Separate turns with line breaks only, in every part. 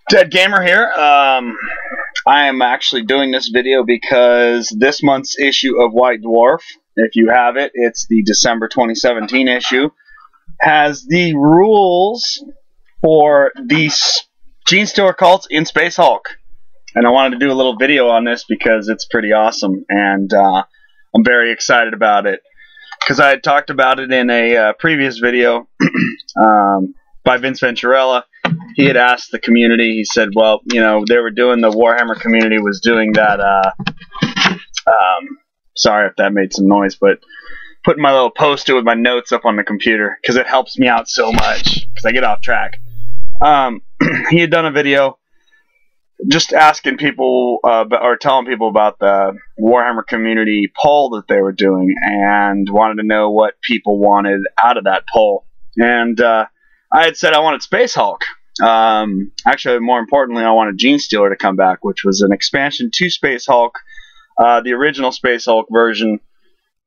Dead Gamer here. I am actually doing this video because this month's issue of White Dwarf, if you have it, it's the December 2017 issue, has the rules for the GENESTEALER Cults in Space Hulk. And I wanted to do a little video on this because it's pretty awesome, and I'm very excited about it. Because I had talked about it in a previous video by Vince Venturella. He had asked the community, he said, well, you know, they were doing, the Warhammer community was doing that, sorry if that made some noise, but putting my little post-it with my notes up on the computer, because it helps me out so much, because I get off track. He had done a video just asking people, or telling people about the Warhammer community poll that they were doing, and wanted to know what people wanted out of that poll. And I had said I wanted Space Hulk. Actually, more importantly, I wanted GENESTEALER to come back, which was an expansion to Space Hulk, the original Space Hulk version,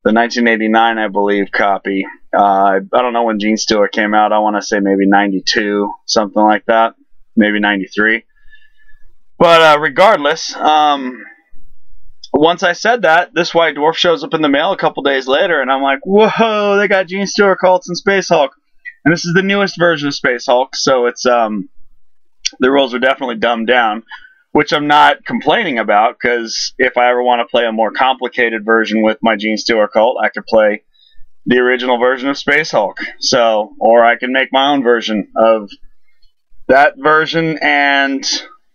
the 1989, I believe, copy. I don't know when GENESTEALER came out. I want to say maybe 92, something like that, maybe 93. But regardless, once I said that, this White Dwarf shows up in the mail a couple days later, and I'm like, whoa, they got GENESTEALER Cults and Space Hulk. And this is the newest version of Space Hulk, so it's the rules are definitely dumbed down, which I'm not complaining about, because if I ever want to play a more complicated version with my GENESTEALER Cult, I could play the original version of Space Hulk. So, or I can make my own version of that version and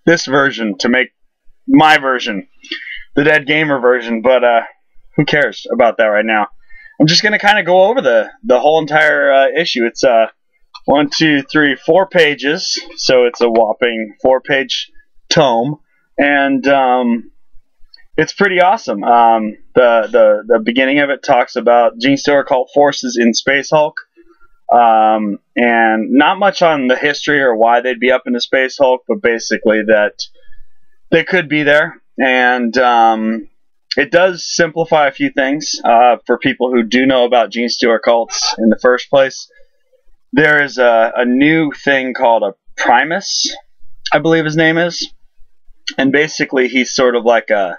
this version to make my version, the Dead Gamer version, but who cares about that right now? I'm just going to kind of go over the whole entire issue. It's 1, 2, 3, 4 pages, so it's a whopping 4-page tome, and it's pretty awesome. The beginning of it talks about GENESTEALER Cult forces in Space Hulk, and not much on the history or why they'd be up in the Space Hulk, but basically that they could be there, and it does simplify a few things for people who do know about GENESTEALER Cults in the first place. There is a new thing called a Primus, I believe his name is. And basically he's sort of like a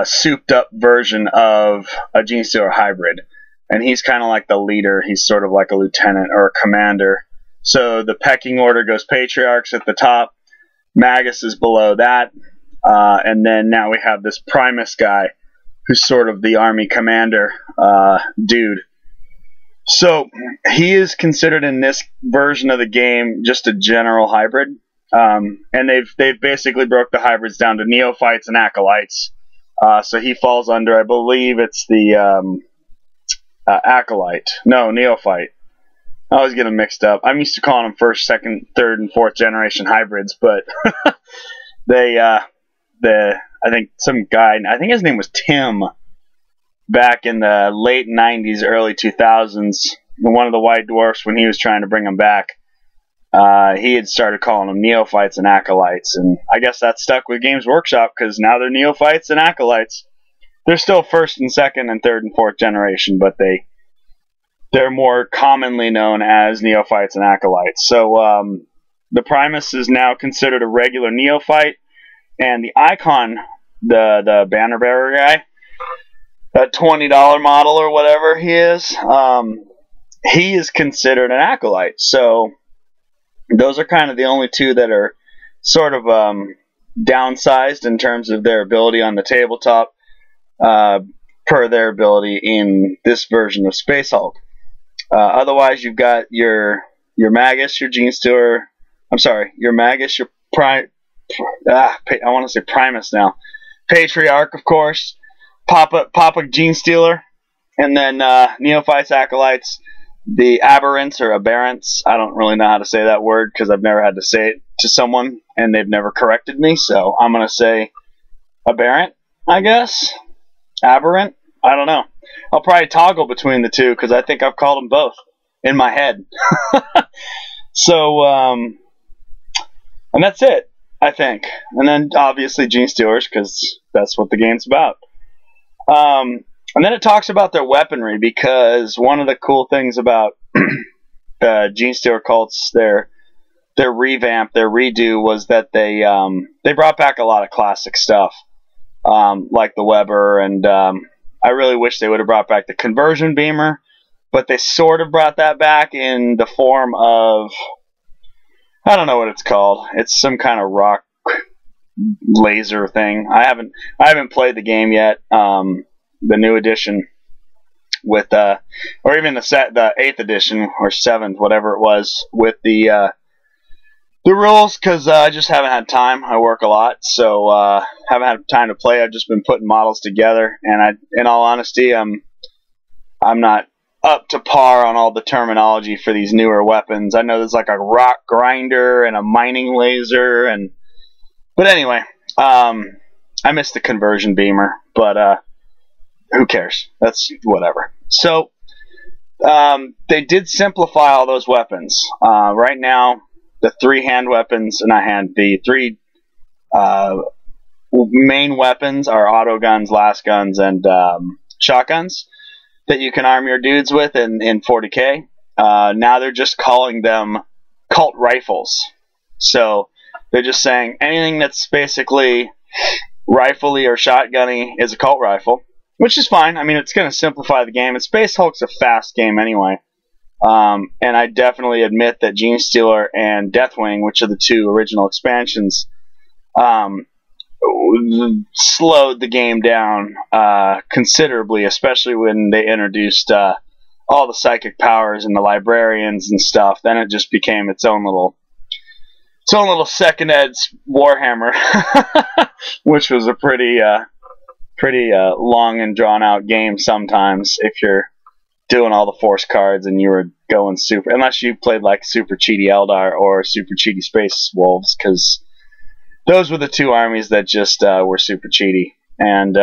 souped up version of a GENESTEALER hybrid. And he's kind of like the leader. He's sort of like a lieutenant or a commander. So the pecking order goes Patriarchs at the top. Magus is below that. And then now we have this Primus guy, who's sort of the army commander dude. So he is considered in this version of the game just a general hybrid, and they've basically broke the hybrids down to neophytes and acolytes. So he falls under, I believe it's the acolyte. No, neophyte. I always get them mixed up. I'm used to calling them first, second, third, and fourth generation hybrids, but they I think some guy, I think his name was Tim, back in the late 90s, early 2000s, one of the White Dwarfs, when he was trying to bring them back, he had started calling them neophytes and acolytes, and I guess that stuck with Games Workshop, because now they're neophytes and acolytes. They're still first and second and third and fourth generation, but they're more commonly known as neophytes and acolytes. So the Primus is now considered a regular neophyte, and the Icon, the banner bearer guy, that $20 model or whatever he is considered an acolyte. So those are kind of the only two that are sort of downsized in terms of their ability on the tabletop, per their ability in this version of Space Hulk. Otherwise, you've got your Magus, your GENESTEALER, I'm sorry, your Magus, your I want to say Primus now, Patriarch, of course, Papa GENESTEALER, and then neophytes, acolytes, the aberrants or aberrants. I don't really know how to say that word because I've never had to say it to someone and they've never corrected me, so I'm going to say aberrant, I guess. Aberrant? I don't know. I'll probably toggle between the two because I think I've called them both in my head. So, and that's it, I think. And then obviously GENESTEALERs, because that's what the game's about. And then it talks about their weaponry, because one of the cool things about the GENESTEALER cults, their their revamp, their redo was that they brought back a lot of classic stuff, like the Weber, and I really wish they would have brought back the conversion beamer, but they sort of brought that back in the form of, I don't know what it's called. It's some kind of rock laser thing. I haven't played the game yet. The new edition with or even the 8th edition or 7th, whatever it was, with the rules, because I just haven't had time. I work a lot, so haven't had time to play. I've just been putting models together, and in all honesty, I'm not up to par on all the terminology for these newer weapons. I know there's like a rock grinder and a mining laser, but anyway, I missed the conversion beamer, but who cares? That's whatever. So they did simplify all those weapons. Right now, the 3 hand weapons, the 3 main weapons are auto guns, last guns, and shotguns that you can arm your dudes with in 40K. Now they're just calling them cult rifles. So they're just saying anything that's basically rifle-y or shotgunny is a cult rifle, which is fine. I mean, it's going to simplify the game. And Space Hulk's a fast game anyway. And I definitely admit that Genestealer and Deathwing, which are the 2 original expansions, slowed the game down considerably, especially when they introduced all the psychic powers and the librarians and stuff. Then it just became its own little second ed's Warhammer, which was a pretty long and drawn out game sometimes if you're doing all the force cards and you were going super, unless you played like super cheaty Eldar or super cheaty Space Wolves, because those were the 2 armies that just were super cheaty. And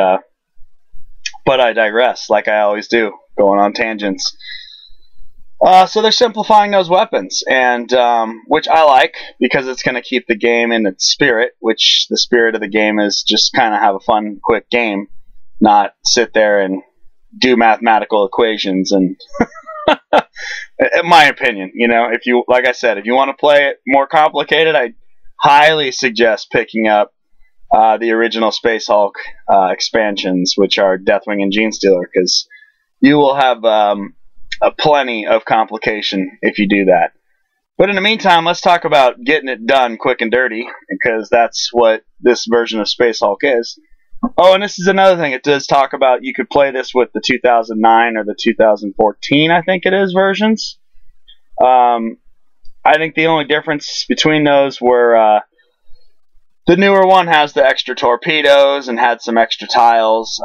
but I digress, like I always do, going on tangents. So they're simplifying those weapons, and which I like, because it's going to keep the game in its spirit, which the spirit of the game is just kind of have a fun, quick game, not sit there and do mathematical equations. And in my opinion, if you, like I said, if you want to play it more complicated, I highly suggest picking up the original Space Hulk expansions, which are Deathwing and Genestealer, because you will have plenty of complication if you do that. But in the meantime, let's talk about getting it done quick and dirty, because that's what this version of Space Hulk is. Oh, and this is another thing. It does talk about you could play this with the 2009 or the 2014, I think it is, versions. I think the only difference between those were the newer one has the extra torpedoes and had some extra tiles,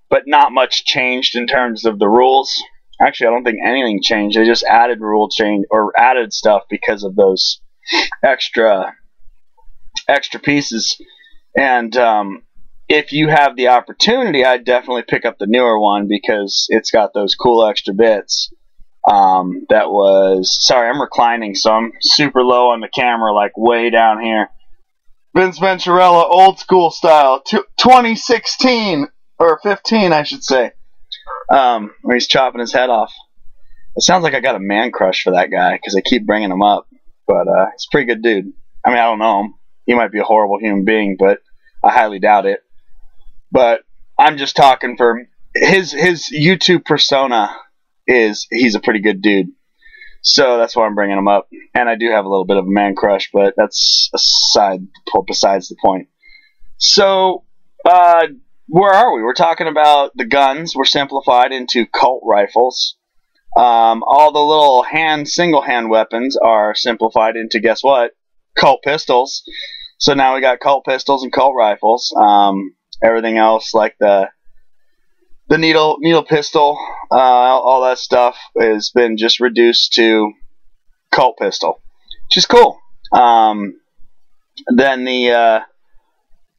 but not much changed in terms of the rules. Actually, I don't think anything changed. They just added rule change or added stuff because of those extra pieces. And if you have the opportunity, I'd definitely pick up the newer one, because it's got those cool extra bits. Sorry, I'm reclining, so I'm super low on the camera, like way down here. Vince Venturella, old school style, 2016 or 15, I should say. Where he's chopping his head off. It sounds like I got a man crush for that guy, because I keep bringing him up. But he's a pretty good dude. I mean, I don't know him. He might be a horrible human being, but I highly doubt it. But I'm just talking for his YouTube persona he's a pretty good dude. So that's why I'm bringing him up. And I do have a little bit of a man crush, but that's besides the point. So, where are we? We're talking about the guns were simplified into cult rifles. All the little single hand weapons are simplified into, guess what? Cult pistols. So now we got cult pistols and cult rifles. Everything else, like the needle pistol, all that stuff has been just reduced to cult pistol, which is cool. Then the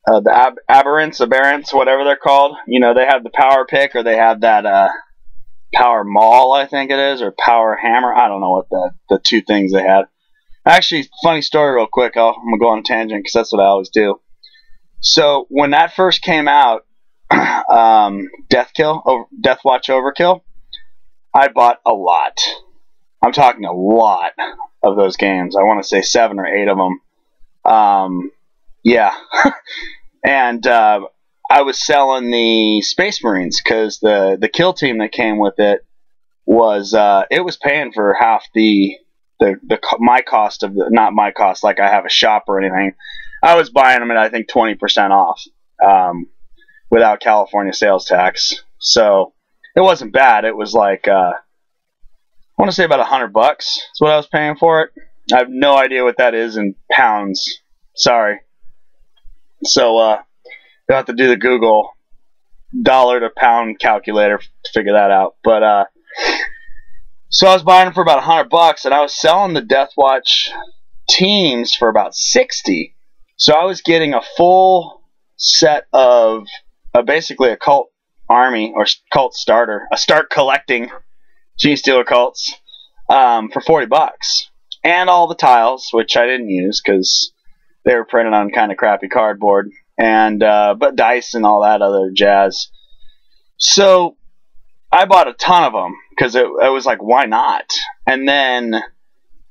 aberrants, whatever they're called, they have the power pick, or they have that power maul, I think it is, or power hammer. I don't know what the 2 things they had. Actually, funny story real quick. I'm going to go on a tangent, because that's what I always do. So when that first came out, Death Watch Overkill, I bought a lot. I'm talking a lot of those games. I want to say 7 or 8 of them. Yeah. And I was selling the Space Marines because the kill team that came with it was paying for half my cost of not my cost, like I have a shop or anything. I was buying them at I think 20% off without California sales tax. So it wasn't bad. It was like I want to say about $100 is what I was paying for it. I have no idea what that is in pounds. Sorry. So you'll have to do the Google dollar to pound calculator to figure that out. But so I was buying them for about $100, and I was selling the Death Watch teams for about 60. So I was getting a full set of basically a cult army or cult starter, a start collecting GENESTEALER cults for $40, and all the tiles, which I didn't use because they were printed on kind of crappy cardboard, and but dice and all that other jazz. So I bought a ton of them because it was like, why not? And then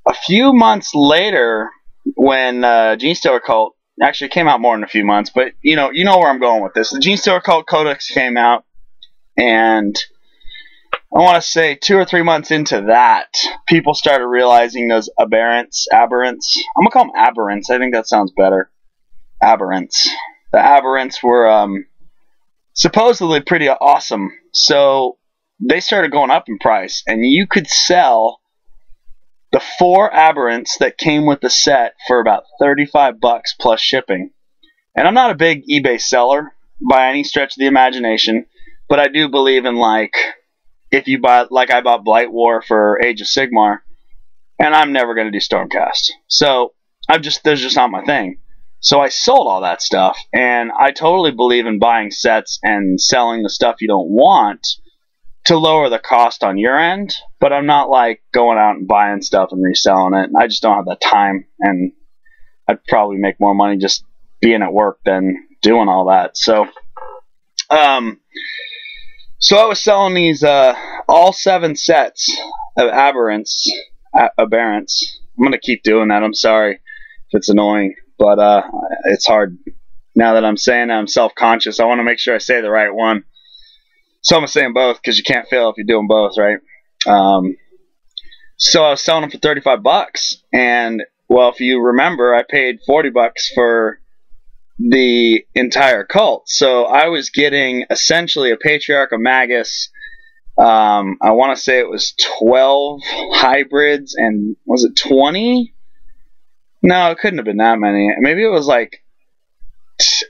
a few months later, when GENESTEALER Cult actually came out, more than a few months, but you know where I'm going with this. The GENESTEALER Cult Codex came out, and I want to say 2 or 3 months into that, people started realizing those aberrants. I'm going to call them aberrants. I think that sounds better. Aberrants. The aberrants were supposedly pretty awesome. So they started going up in price, and you could sell the 4 aberrants that came with the set for about $35 plus shipping. And I'm not a big eBay seller by any stretch of the imagination, but I do believe in, like, if you buy, like I bought White Dwarf for Age of Sigmar, and I'm never going to do Stormcast. So there's just not my thing. So I sold all that stuff, and I totally believe in buying sets and selling the stuff you don't want to lower the cost on your end, but I'm not like going out and buying stuff and reselling it. I just don't have that time, and I'd probably make more money just being at work than doing all that. So so I was selling these all 7 sets of aberrants. I'm going to keep doing that. I'm sorry if it's annoying, but it's hard. Now that I'm saying that, I'm self-conscious. I want to make sure I say the right one. So I'm going to say them both because you can't fail if you do them both, right? So I was selling them for $35. And, well, if you remember, I paid $40 for the entire cult. So I was getting essentially a Patriarch, a Magus. I want to say it was 12 hybrids, and was it 20? No, it couldn't have been that many. Maybe it was like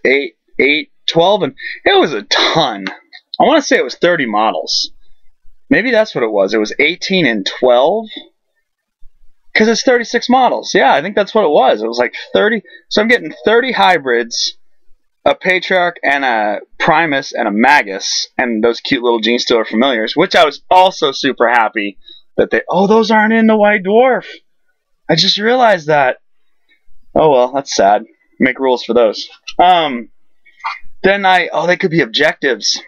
12, and it was a ton. I want to say it was 30 models. Maybe that's what it was. It was 18 and 12. Because it's 36 models. Yeah, I think that's what it was. It was like 30. So I'm getting 30 hybrids, a Patriarch and a Primus and a Magus, and those cute little GENESTEALER familiars, which I was also super happy that those aren't in the White Dwarf. I just realized that. Oh well, that's sad. Make rules for those. Then they could be objectives.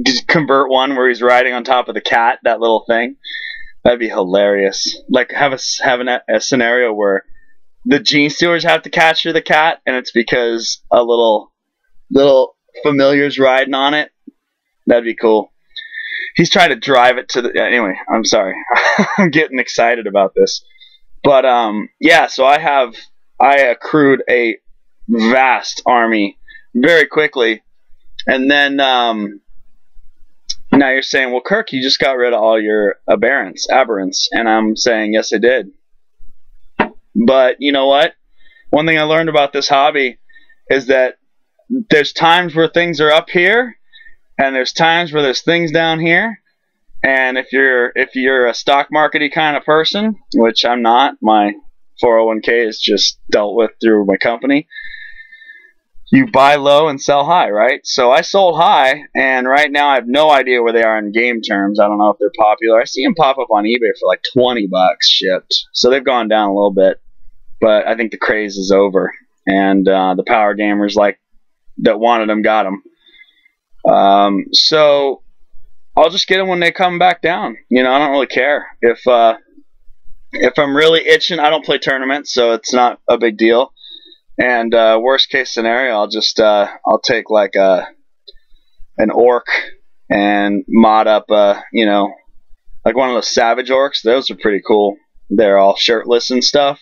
Just convert one where he's riding on top of the cat, that little thing. That'd be hilarious. Like have a scenario where the GENESTEALERs have to capture the cat, and it's because a little familiar's riding on it. That'd be cool. He's trying to drive it to the. Anyway, I'm sorry. I'm getting excited about this, but yeah. So I accrued a vast army very quickly, and then now you're saying, well, Kirk, you just got rid of all your aberrants, and I'm saying, yes, I did. But you know what? One thing I learned about this hobby is that there's times where things are up here, and there's times where there's things down here. And if you're a stock markety kind of person, which I'm not, my 401k is just dealt with through my company. You buy low and sell high, right? So I sold high, and right now I have no idea where they are in game terms. I don't know if they're popular. I see them pop up on eBay for like $20 shipped. So they've gone down a little bit, but I think the craze is over, and the power gamers that wanted them got them. So I'll just get them when they come back down. You know, I don't really care if If I'm really itching, I don't play tournaments, so it's not a big deal. And worst case scenario, I'll take like an orc and mod up you know, like one of those savage orcs. Those are pretty cool. They're all shirtless and stuff.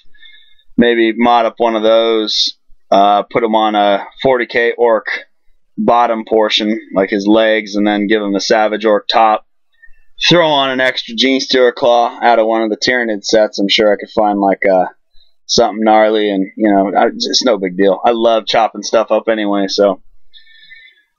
Maybe mod up one of those, put him on a 40k orc bottom portion, like his legs, and then give him the savage orc top. Throw on an extra GENESTEALER claw out of one of the Tyrannid sets. I'm sure I could find like something gnarly, and you know, it's no big deal. I love chopping stuff up anyway, so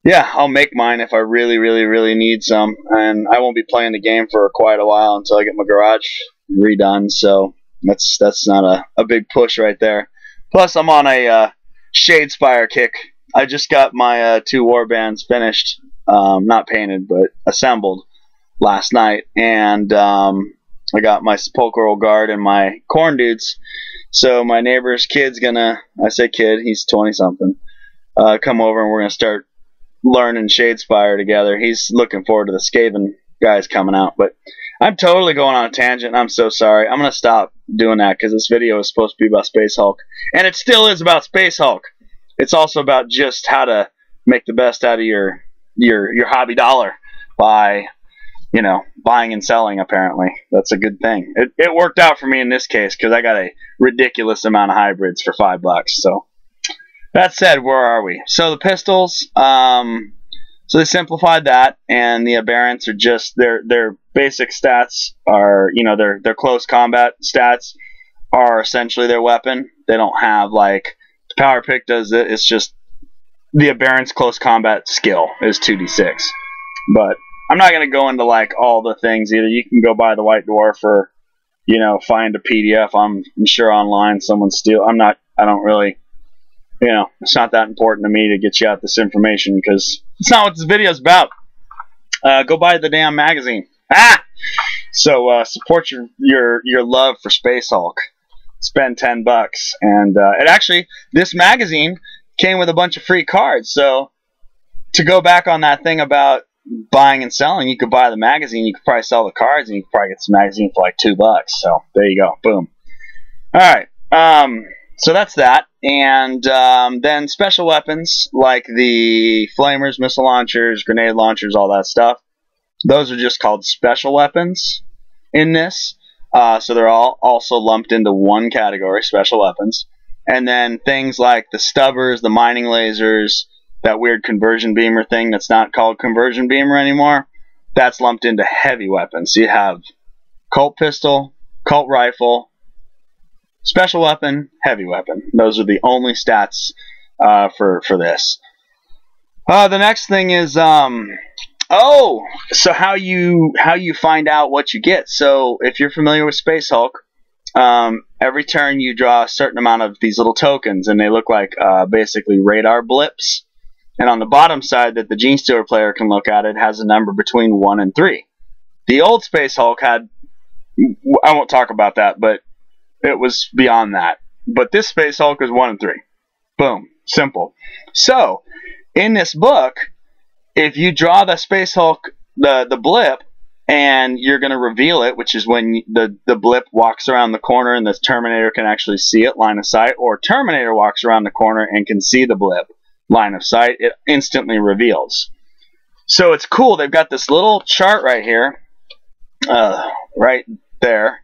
yeah, I'll make mine if I really need some, and I won't be playing the game for quite a while until I get my garage redone, so that's not a big push right there. Plus, I'm on a Shadespire kick. I just got my 2 warbands finished, not painted, but assembled last night, and I got my Sepulchral Guard and my Corn Dudes. So my neighbor's kid's gonna, I say kid, he's 20-something, come over and we're gonna start learning Shadespire together. He's looking forward to the Skaven guys coming out, but I'm totally going on a tangent. I'm so sorry. I'm gonna stop doing that because this video is supposed to be about Space Hulk, and it still is about Space Hulk. It's also about just how to make the best out of your hobby dollar by, you know, buying and selling. Apparently that's a good thing. It worked out for me in this case because I got a ridiculous amount of hybrids for $5. So that said, where are we? So the pistols, so they simplified that, and the aberrants are just their basic stats are, you know, their close combat stats are essentially their weapon. They don't have like the power pick does it. It's just the aberrant's close combat skill is 2d6. But I'm not going to go into like all the things either. You can go buy the White Dwarf or, you know, find a PDF. I'm sure online someone steal. I don't really, you know, it's not that important to me to get you out this information because it's not what this video is about. Go buy the damn magazine. So support your love for Space Hulk. Spend $10, and it actually, this magazine came with a bunch of free cards. So to go back on that thing about buying and selling, you could buy the magazine, you could probably sell the cards, and you could probably get this magazine for like $2. So there you go, boom. All right, so that's that, and then special weapons like the flamers, missile launchers, grenade launchers, all that stuff. Those are just called special weapons in this. So they're all also lumped into one category, special weapons. And then things like the stubbers, the mining lasers, that weird conversion beamer thing that's not called conversion beamer anymore, that's lumped into heavy weapons. So you have cult pistol, cult rifle, special weapon, heavy weapon. Those are the only stats for this. The next thing is so how you find out what you get. So if you're familiar with Space Hulk, every turn you draw a certain amount of these little tokens, and they look like basically radar blips. And on the bottom side that the GENESTEALER player can look at, it has a number between 1 and 3. The old Space Hulk had, I won't talk about that, but it was beyond that. But this Space Hulk is 1 and 3. Boom. Simple. So in this book, if you draw the Space Hulk, the blip, and you're going to reveal it, which is when the blip walks around the corner and the Terminator can actually see it, line of sight, or Terminator walks around the corner and can see the blip, line of sight, it instantly reveals. So it's cool. They've got this little chart right here, right there.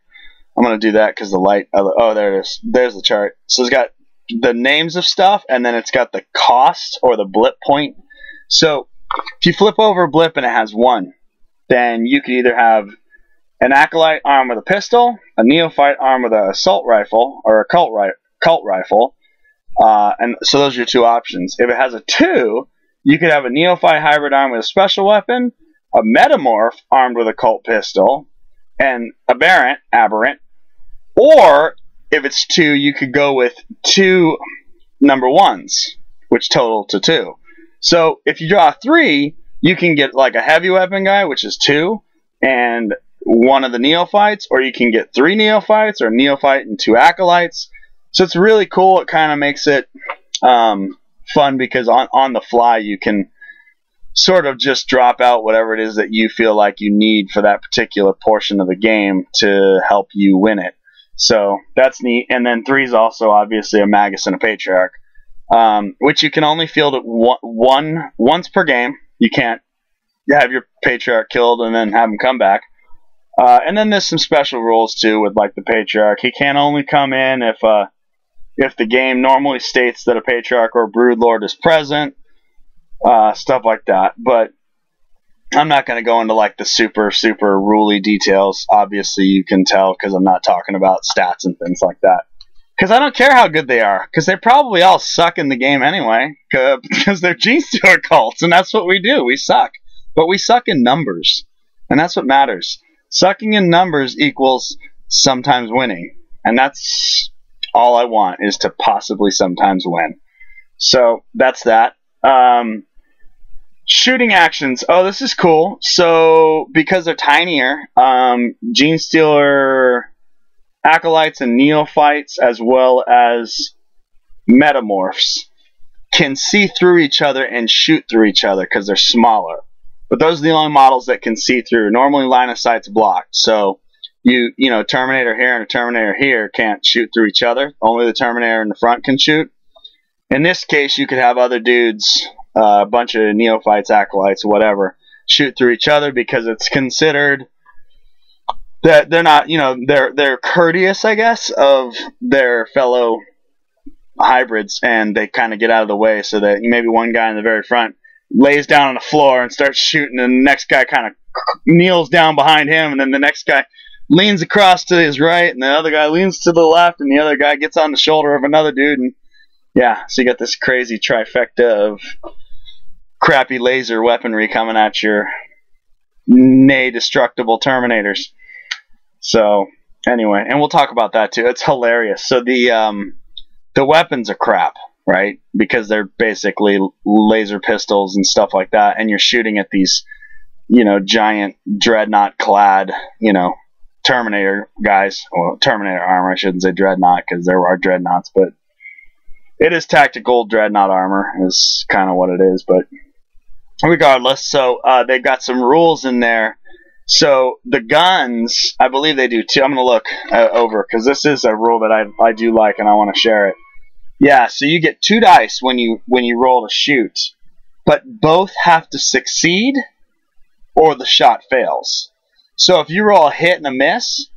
I'm going to do that because the light, oh, there it is. There's the chart. So it's got the names of stuff, and then it's got the cost or the blip point. So if you flip over a blip and it has 1, then you could either have an acolyte armed with a pistol, a neophyte armed with an assault rifle, or a cult rifle. And so those are your 2 options. If it has a 2, you could have a neophyte hybrid armed with a special weapon, a metamorph armed with a cult pistol, and aberrant, or if it's 2, you could go with 2 number 1s, which total to 2. So if you draw 3, you can get like a heavy weapon guy, which is 2, and 1 of the neophytes, or you can get 3 neophytes, or a neophyte and 2 acolytes. So it's really cool. It kind of makes it fun because on the fly you can sort of just drop out whatever it is that you feel like you need for that particular portion of the game to help you win it. So that's neat. And then 3 is also obviously a Magus and a Patriarch, which you can only field at once per game. You can't have your Patriarch killed and then have him come back. And then there's some special rules too with like the Patriarch. He can only come in if the game normally states that a Patriarch or a Broodlord is present, stuff like that. But I'm not going to go into like the super ruly details. Obviously, you can tell because I'm not talking about stats and things like that. Because I don't care how good they are, because they probably all suck in the game anyway, because they're Genestealer cults, and that's what we do. We suck. But we suck in numbers, and that's what matters. Sucking in numbers equals sometimes winning, and that's all I want, is to possibly sometimes win. So that's that. Shooting actions. Oh, this is cool. So because they're tinier, Genestealer acolytes and neophytes, as well as metamorphs, can see through each other and shoot through each other because they're smaller. But those are the only models that can see through. Normally line of sight's blocked. So you know, Terminator here and a Terminator here can't shoot through each other. Only the Terminator in the front can shoot. In this case, you could have other dudes, a bunch of neophytes, acolytes, whatever, shoot through each other because it's considered that they're not, you know, they're courteous, I guess, of their fellow hybrids, and they kind of get out of the way so that maybe one guy in the very front lays down on the floor and starts shooting, and the next guy kind of kneels down behind him, and then the next guy leans across to his right, and the other guy leans to the left, and the other guy gets on the shoulder of another dude, and yeah, so you got this crazy trifecta of crappy laser weaponry coming at your destructible Terminators. So anyway, and we'll talk about that too. It's hilarious. So the weapons are crap, right? Because they're basically laser pistols and stuff like that, and you're shooting at these, you know, giant dreadnought clad, you know, Terminator guys. Well, Terminator armor, I shouldn't say dreadnought because there are dreadnoughts, but it is tactical dreadnought armor is kind of what it is. But regardless, so they've got some rules in there. So the guns, I believe they do too. I'm going to look over because this is a rule that I do like and I want to share it. Yeah, so you get 2 dice when you roll to shoot, but both have to succeed or the shot fails. So if you roll a hit and a miss,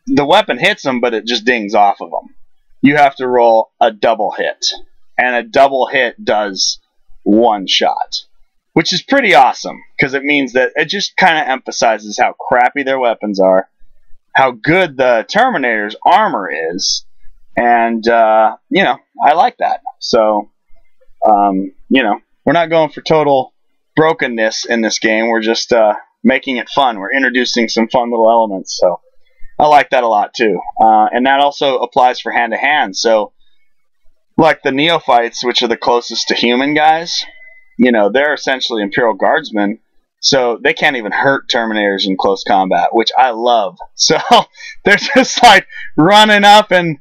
the weapon hits them, but it just dings off of them. You have to roll a double hit, and a double hit does 1 shot, which is pretty awesome because it means that it just kind of emphasizes how crappy their weapons are, how good the Terminator's armor is, and you know, I like that. So you know, we're not going for total brokenness in this game. We're just making it fun. We're introducing some fun little elements. So I like that a lot too. And that also applies for hand-to-hand. So like the neophytes, which are the closest to human guys, you know, they're essentially Imperial Guardsmen, so they can't even hurt Terminators in close combat, which I love. So they're just like running up and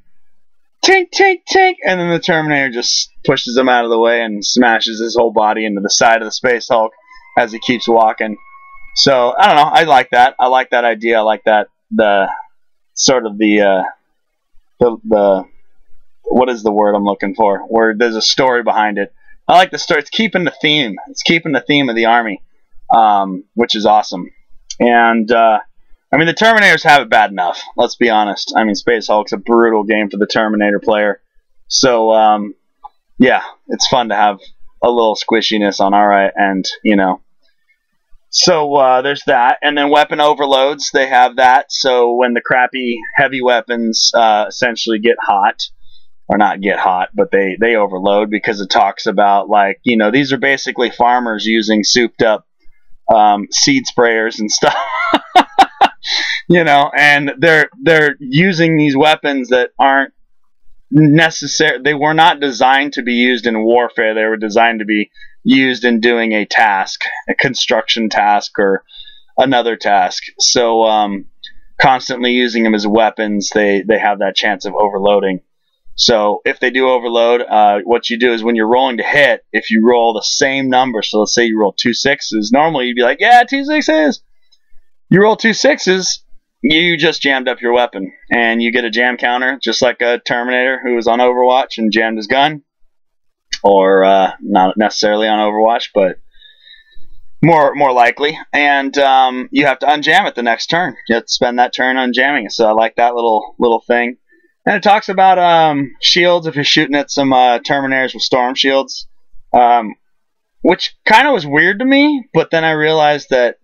tink, tink, tink, and then the Terminator just pushes them out of the way and smashes his whole body into the side of the Space Hulk as he keeps walking. So I don't know, I like that. I like that idea. I like that the what is the word I'm looking for? Where there's a story behind it. I like the story. It's keeping the theme. It's keeping the theme of the army, which is awesome. And I mean, the Terminators have it bad enough. Let's be honest. I mean, Space Hulk's a brutal game for the Terminator player. So yeah, it's fun to have a little squishiness on our end, you know. So there's that, and then weapon overloads. They have that. So when the crappy heavy weapons essentially get hot. Or not get hot, but they overload because it talks about, like, you know, these are basically farmers using souped up seed sprayers and stuff, you know, and they're using these weapons that aren't necessary. They were not designed to be used in warfare. They were designed to be used in doing a task, a construction task or another task. So constantly using them as weapons, they have that chance of overloading. So if they do overload, what you do is when you're rolling to hit, if you roll the same number, so let's say you roll 2 6s, normally you'd be like, yeah, 2 6s. You roll 2 6s, you just jammed up your weapon, and you get a jam counter, just like a Terminator who was on Overwatch and jammed his gun, or not necessarily on Overwatch, but more likely. And you have to unjam it the next turn. You have to spend that turn unjamming it. So I like that little thing. And it talks about shields if you're shooting at some Terminators with storm shields, which kind of was weird to me. But then I realized that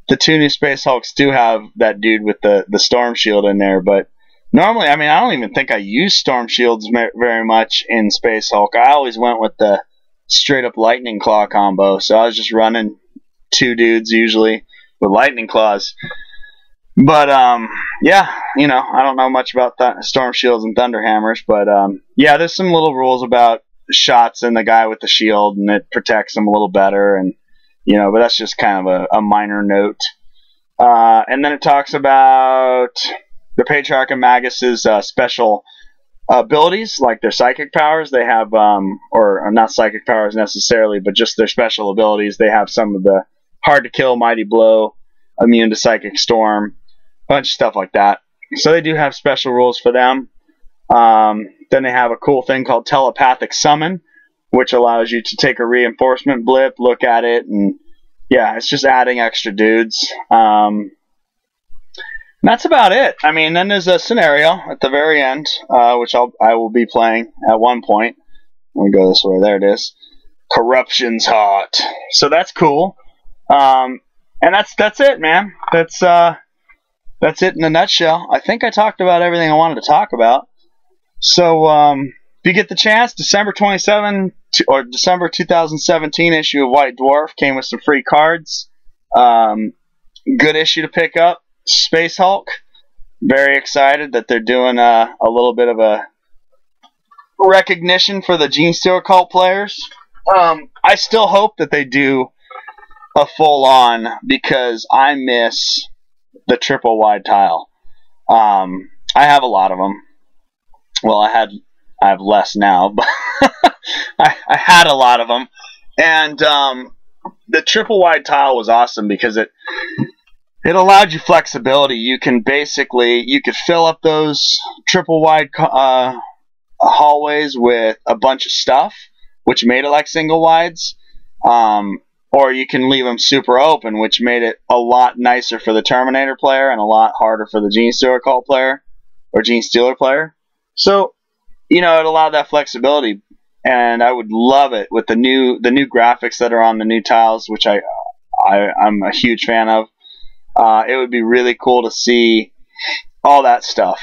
the 2 new Space Hulks do have that dude with the storm shield in there. But normally, I mean, I don't even think I use storm shields very much in Space Hulk. I always went with the straight up lightning claw combo. So I was just running 2 dudes usually with lightning claws. But yeah, you know, I don't know much about storm shields and thunder hammers, but yeah, there's some little rules about shots in the guy with the shield, and it protects him a little better, and you know, but that's just kind of a minor note. And then it talks about the Patriarch and Magus's special abilities, like their psychic powers. They have, or not psychic powers necessarily, but just their special abilities. They have some of the hard to kill, mighty blow, immune to psychic storm, bunch of stuff like that. So they do have special rules for them. Then they have a cool thing called telepathic summon, which allows you to take a reinforcement blip, look at it, and yeah, it's just adding extra dudes. That's about it. I mean, then there's a scenario at the very end, which I will be playing at one point. Let me go this way. There it is. Corruption's hot. So that's cool. And that's it, man. That's it in a nutshell. I think I talked about everything I wanted to talk about. So if you get the chance, December 27 or December 2017 issue of White Dwarf came with some free cards. Good issue to pick up. Space Hulk. Very excited that they're doing a little bit of a recognition for the GENESTEALER Cult players. I still hope that they do a full on, because I miss the triple wide tile. I have a lot of them. Well, I have less now, but I had a lot of them. And the triple wide tile was awesome because it allowed you flexibility. You could fill up those triple wide hallways with a bunch of stuff, which made it like single wides. Or you can leave them super open, which made it a lot nicer for the Terminator player and a lot harder for the GENESTEALER Cult player or GENESTEALER player. So, you know, it allowed that flexibility, and I would love it with the new graphics that are on the new tiles, which I'm a huge fan of. It would be really cool to see all that stuff,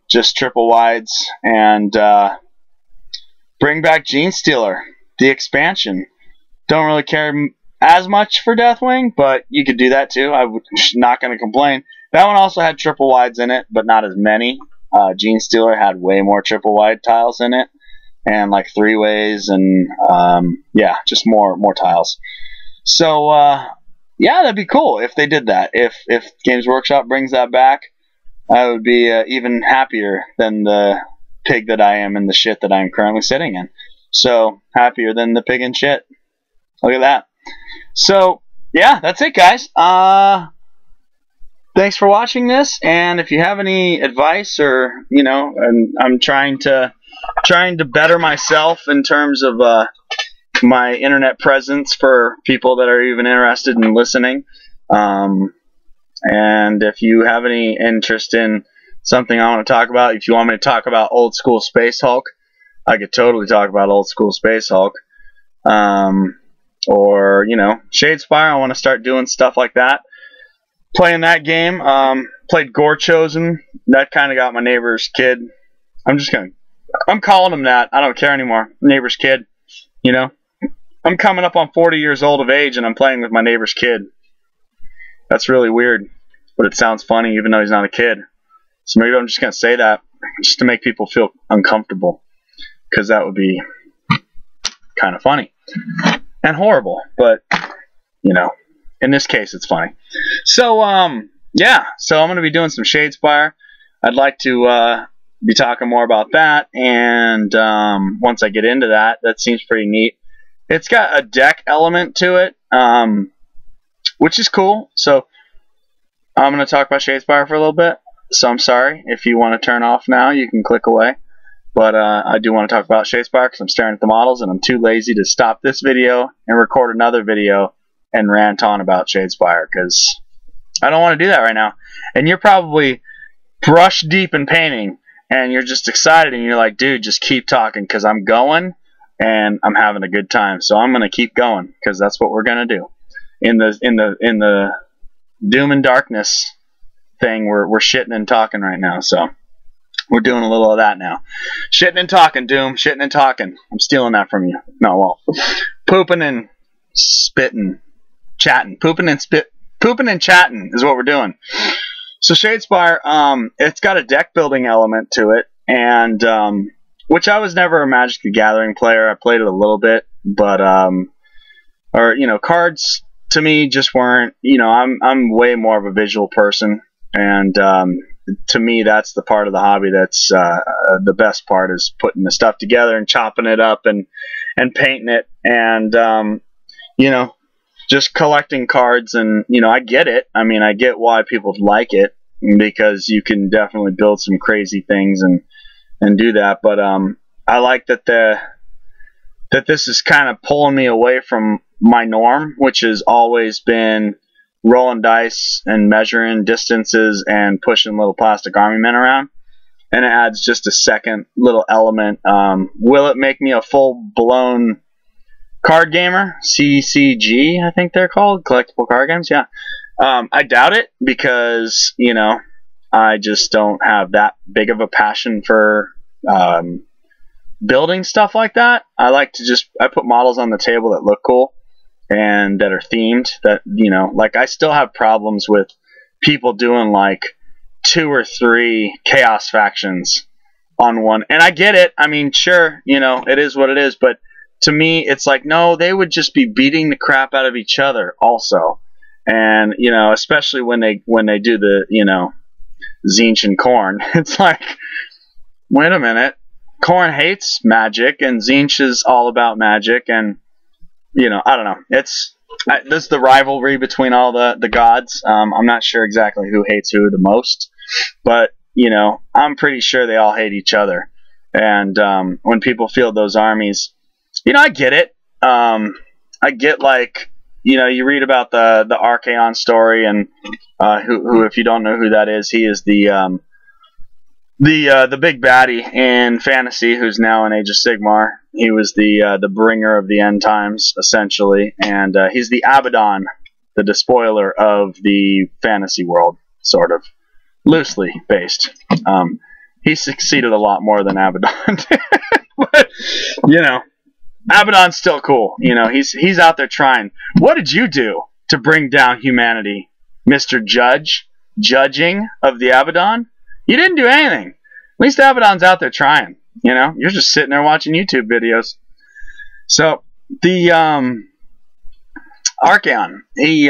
just triple wides, and bring back GENESTEALER, the expansion. Don't really care as much for Deathwing, but you could do that too. I'm not going to complain. That one also had triple wides in it, but not as many. GENESTEALER had way more triple wide tiles in it, and like 3-ways, and yeah, just more tiles. So yeah, that'd be cool if they did that. If Games Workshop brings that back, I would be even happier than the pig that I am in the shit that I'm currently sitting in. So happier than the pig in shit. Look at that. So yeah, that's it, guys. Thanks for watching this, and if you have any advice, or you know, and I'm trying to better myself in terms of my internet presence for people that are even interested in listening. And if you have any interest in something I want to talk about, if you want me to talk about old school Space Hulk, I could totally talk about old school Space Hulk. Or, you know, Shadespire, I want to start doing stuff like that. Playing that game. Played Gore Chosen. That kind of got my neighbor's kid. I'm calling him that. I don't care anymore. Neighbor's kid. You know? I'm coming up on 40 years old of age, and I'm playing with my neighbor's kid. That's really weird. But it sounds funny, even though he's not a kid. So maybe I'm just going to say that just to make people feel uncomfortable. Because that would be kind of funny. And horrible. But, you know, in this case, it's funny. So, yeah. So I'm going to be doing some Shadespire. I'd like to be talking more about that. And once I get into that, that seems pretty neat. It's got a deck element to it, which is cool. So I'm going to talk about Shadespire for a little bit. So I'm sorry. If you want to turn off now, you can click away. But I do want to talk about Shadespire because I'm staring at the models and I'm too lazy to stop this video and record another video and rant on about Shadespire because I don't want to do that right now. And you're probably brush deep in painting and you're just excited and you're like, dude, just keep talking because I'm going and I'm having a good time. So I'm going to keep going because that's what we're going to do. In the doom and darkness thing, we're shitting and talking right now. So we're doing a little of that now. Shitting and talking, Doom. Shitting and talking. I'm stealing that from you. No, well, pooping and spitting, chatting. Pooping and chatting is what we're doing. So Shadespire, it's got a deck building element to it, and which I was never a Magic the Gathering player. I played it a little bit, but cards to me just weren't. I'm way more of a visual person, and to me that's the part of the hobby that's the best part, is putting the stuff together and chopping it up and painting it, and just collecting cards. And I get it. I mean, I get why people like it, because you can definitely build some crazy things and do that. But I like that this is kind of pulling me away from my norm, which has always been rolling dice and measuring distances and pushing little plastic army men around. And it adds just a second little element. Will it make me a full-blown card gamer? CCG, I think they're called, collectible card games. Yeah, I doubt it, because I just don't have that big of a passion for building stuff like that. I like to I put models on the table that look cool and that are themed. That like, I still have problems with people doing like 2 or 3 chaos factions on one. And I get it. I mean, sure, it is what it is, but to me, it's like, no, they would just be beating the crap out of each other also. And, especially when they do the, Tzeentch and Khorne. It's like, wait a minute. Khorne hates magic, and Tzeentch is all about magic. And, I don't know. This is the rivalry between all the gods. I'm not sure exactly who hates who the most. But, I'm pretty sure they all hate each other. And when people field those armies, I get it. I get, like, you read about the Archaon story, and who, if you don't know who that is, he is the big baddie in fantasy, who's now in Age of Sigmar. He was the bringer of the end times, essentially, and he's the Abaddon, the despoiler of the fantasy world, sort of loosely based. He succeeded a lot more than Abaddon, but Abaddon's still cool. He's out there trying. What did you do to bring down humanity, Mr. Judging of the Abaddon? You didn't do anything. At least Abaddon's out there trying. You're just sitting there watching YouTube videos. So the Archaon, he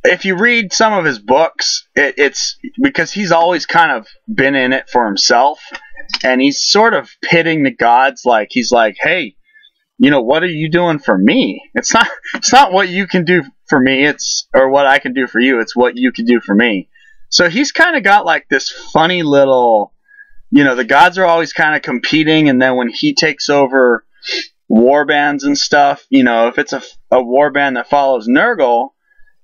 if you read some of his books, it's because he's always kind of been in it for himself. And he's sort of pitting the gods, like he's like, hey, what are you doing for me? It's not what you can do for me, or what I can do for you. It's what you can do for me. So he's kind of got like this funny little, the gods are always kind of competing, and then when he takes over war bands and stuff, if it's a war band that follows Nurgle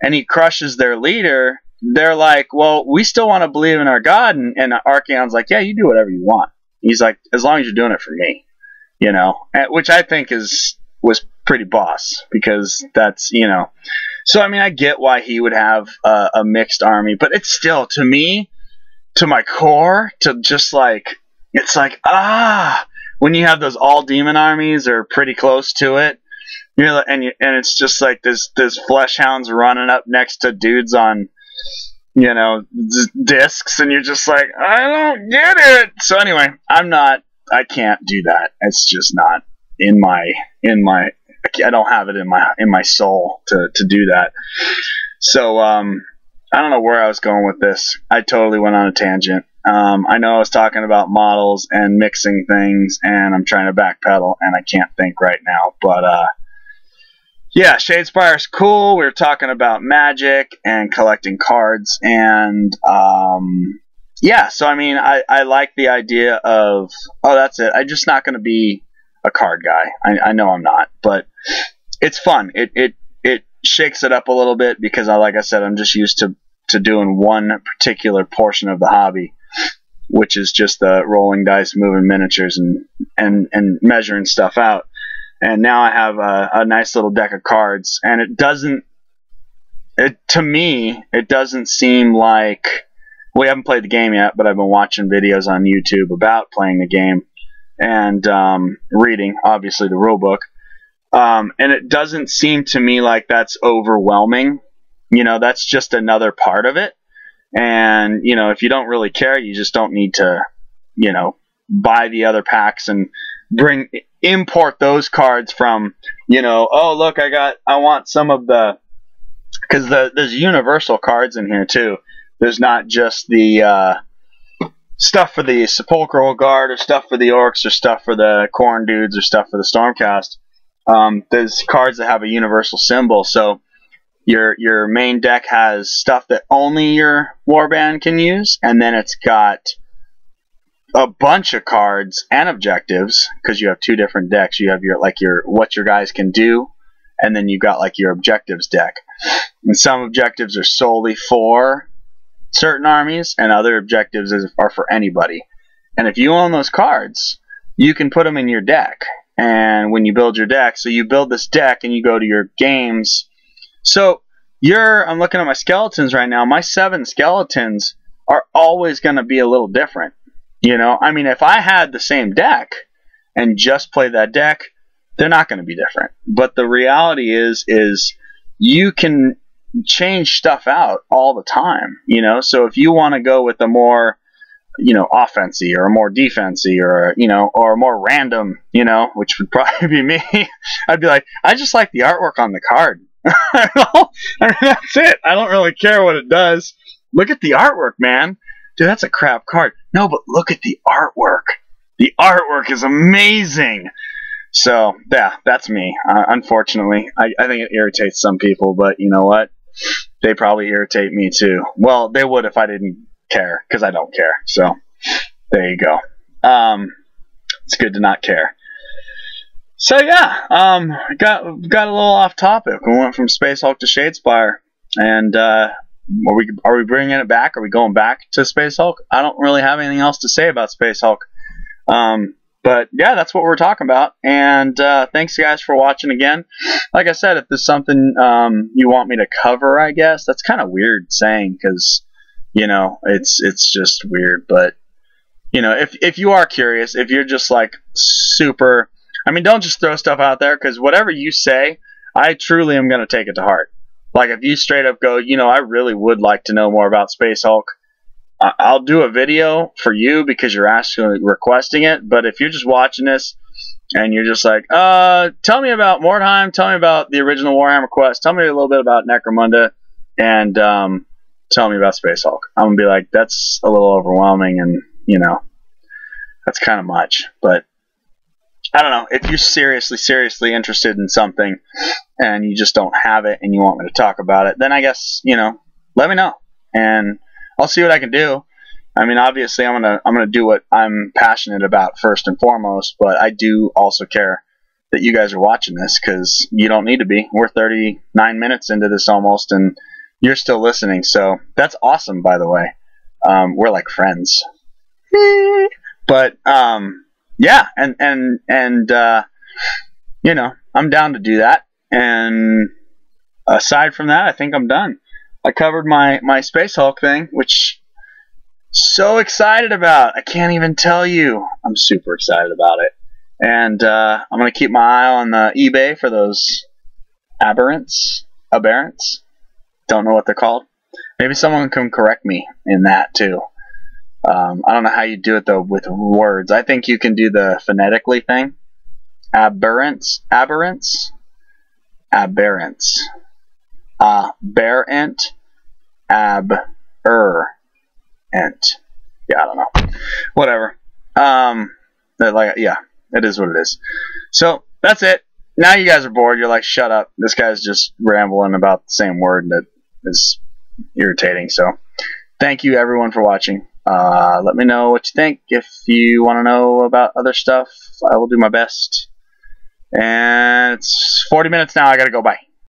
and he crushes their leader, they're like, well, we still want to believe in our god. And Archaon's like, yeah, you do whatever you want. He's like, as long as you're doing it for me, which I think was pretty boss, because that's, so I mean, I get why he would have a mixed army, but it's still, to me, to my core, to just like, it's like, when you have those all demon armies, or pretty close to it, and it's just like there's flesh hounds running up next to dudes on, discs, and you're just like, I don't get it. So anyway, I can't do that. It's just not in my, I don't have it in my soul to do that. So, I don't know where I was going with this. I totally went on a tangent. I know I was talking about models and mixing things, and I'm trying to backpedal, and I can't think right now, but, yeah, Shadespire's cool. We were talking about magic and collecting cards, and yeah. So I mean, I like the idea of, oh, that's it. I'm just not going to be a card guy. I know I'm not, but it's fun. It shakes it up a little bit because like I said, I'm just used to doing one particular portion of the hobby, which is just the rolling dice, moving miniatures, and measuring stuff out. And now I have a nice little deck of cards, and to me, it doesn't seem like, we haven't played the game yet, but I've been watching videos on YouTube about playing the game and reading, obviously, the rule book. And it doesn't seem to me like that's overwhelming. You know, that's just another part of it. And, you know, if you don't really care, you just don't need to, you know, buy the other packs and import those cards from, you know, oh, look, I want some of the, because there's universal cards in here too. There's not just the stuff for the Sepulchral Guard, or stuff for the Orcs, or stuff for the Khorne dudes, or stuff for the Stormcast. There's cards that have a universal symbol, so your main deck has stuff that only your warband can use, and then it's got a bunch of cards and objectives, because you have two different decks. You have your what your guys can do, and then you got like your objectives deck. And some objectives are solely for certain armies, and other objectives are for anybody. And if you own those cards, you can put them in your deck. And when you build your deck, so you build this deck and you go to your games. So I'm looking at my skeletons right now. My 7 skeletons are always going to be a little different. You know, I mean, if I had the same deck and just played that deck, they're not going to be different. But the reality is you can change stuff out all the time. You know, so if you want to go with a more, you know, offensy, or a more defensy, or, you know, or a more random, you know, which would probably be me, I'd be like, I just like the artwork on the card. I mean, that's it. I don't really care what it does. Look at the artwork, man. Dude, that's a crap card. No, but look at the artwork. The artwork is amazing. So, yeah, that's me. Unfortunately, I think it irritates some people, but you know what? They probably irritate me too. Well, they would if I didn't care, because I don't care. So, there you go. It's good to not care. So yeah, got a little off topic. We went from Space Hulk to Shadespire, and are we bringing it back? Are we going back to Space Hulk? I don't really have anything else to say about Space Hulk. But yeah, that's what we're talking about. And thanks guys for watching again. Like I said, if there's something you want me to cover, I guess that's kind of weird saying, because you know it's just weird. But you know, if you are curious, if you're just like super, I mean, don't just throw stuff out there, because whatever you say, I truly am going to take it to heart. Like, if you straight up go, you know, I really would like to know more about Space Hulk, I'll do a video for you because you're actually requesting it. But if you're just watching this and you're just like, tell me about Mordheim, tell me about the original Warhammer Quest, tell me a little bit about Necromunda, and tell me about Space Hulk, I'm going to be like, that's a little overwhelming, and, you know, that's kind of much. But I don't know, if you're seriously interested in something and you just don't have it and you want me to talk about it, then I guess, you know, let me know and I'll see what I can do. I mean, obviously I'm gonna do what I'm passionate about first and foremost, but I do also care that you guys are watching this, because you don't need to be. We're 39 minutes into this almost, and you're still listening, so that's awesome, by the way. We're like friends. But yeah, and you know, I'm down to do that. And aside from that, I think I'm done. I covered my Space Hulk thing, which so excited about. I can't even tell you. I'm super excited about it. And I'm gonna keep my eye on the eBay for those aberrants. Don't know what they're called. Maybe someone can correct me in that too. I don't know how you do it though with words. I think you can do the phonetically thing. Aberrant. Yeah, I don't know. Whatever. Yeah, it is what it is. So that's it. now you guys are bored. You're like, shut up. This guy's just rambling about the same word that is irritating. So thank you everyone for watching. Let me know what you think. If you want to know about other stuff, I will do my best. And it's 40 minutes now. I gotta go. Bye.